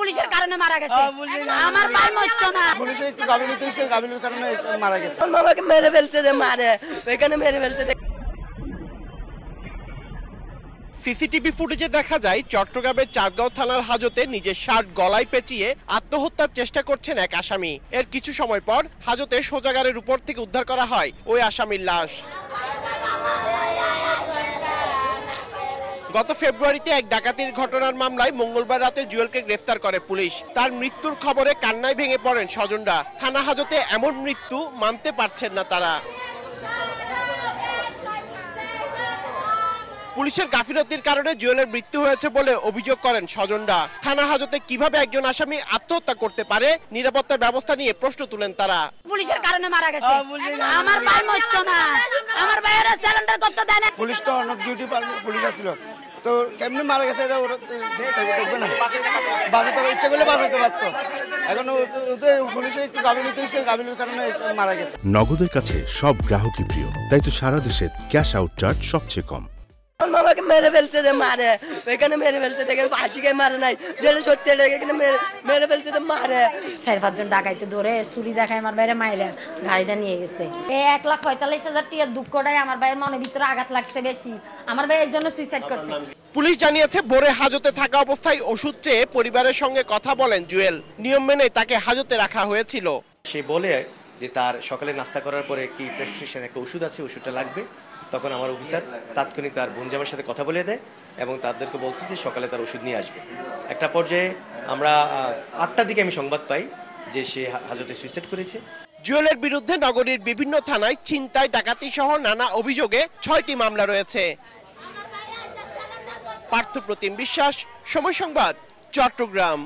পুলিশের কারণে মারা গেছে। আমার ভাই মরতো না। পুলিশের একটু গাফিলতি হয়েছে, গাফিলতির কারণে মারা গেছে। আমাকে মেরে ফেলছে, যে মারে এখানে মেরে ফেলছে। সিসিটিভি ফুটেজে দেখা যায় চট্টগ্রামের চাঁদগাঁও থানার হাজতে নিজের শার্ট গলায় পেঁচিয়ে আত্মহত্যার চেষ্টা করছেন এক আসামি। এর কিছু সময় পর হাজতে শৌচাগারের উপর থেকে উদ্ধার করা হয় ওই আসামির লাশ। গত ফেব্রুয়ারিতে এক ডাকাতির ঘটনার মামলায় মঙ্গলবার রাতে জুয়েলকে গ্রেফতার করে পুলিশ। তার মৃত্যুর খবরে কান্নায় ভেঙে পড়েন স্বজনরা। থানা হাজতে এমন মৃত্যু মানতে পারছেন না তারা। পুলিশের গাফিলতির কারণে জুয়েলের মৃত্যু হয়েছে বলে অভিযোগ করেন স্বজনরা। থানা হাজতে কিভাবে একজন আসামি আত্মহত্যা করতে পারে, নিরাপত্তা ব্যবস্থা নিয়ে প্রশ্ন তুলেন তারা। পুলিশের কারণে মারা গেছে। আমার ভাই মরতো না। আমার ভাইয়েরা সিলিন্ডার করতে দেয় না। পুলিশ তো অন ডিউটি পুলিশ ছিল, তো কেমনি মারা গেছে এটা ওরা দেখবে না। বাজাতে ইচ্ছা করলে বাজাতে পারতো। এখন ওদের পুলিশের একটু গাফিলতি হয়েছে, গাফিলতির কারণে মারা গেছে। নগদের কাছে সব গ্রাহকই প্রিয়, তাই তো সারা দেশে ক্যাশ আউট চার্জ সবচেয়ে কম। আমাকে মেরে ফেলছে, যে মারে এখানে মেরে ফেলছে। দেখেন ফাঁসিকে মারে নাই, যেটা সত্যি এখানে মেরে ফেলছে, যে মারে। 4-5 জন ডাকাইতে ধরে ছুরি দেখায় আমার বাইরে মাইরা গাড়িটা নিয়ে গেছে। এই 1,45,000 টাকার দুঃখটাই আমার ভাইয়ের মনের ভিতরে আঘাত লাগছে বেশি। আমার ভাই এর জন্য সুইসাইড করছে। পুলিশ জানিয়েছে ভোরে হাজতে থাকা অবস্থায় ওষুধ চেয়ে পরিবারের সঙ্গে কথা বলেন জুয়েল। নিয়ম মেনে তাকে হাজতে রাখা হয়েছিল। সে বলে যে তার সকালে নাস্তা করার পরে কি প্রেসক্রিপশন একটা ওষুধ আছে, ওষুধটা লাগবে। তখন আমার অফিসার তাৎক্ষণিক তার বোনজামের সাথে কথা বলে দেয় এবং তাদেরকে বলছে যে সকালে তার ওষুধ নিয়ে আসবে। একটা পর্যায়ে আমরা 8টার দিকে আমি সংবাদ পাই যে সে হাজতে সুইসাইড করেছে। জুয়েলের বিরুদ্ধে নগরীর বিভিন্ন থানায় ছিনতাই, ডাকাতি সহ নানা অভিযোগে 6টি মামলা রয়েছে। পার্থপ্রতিম বিশ্বাস, সময় সংবাদ, চট্টগ্রাম।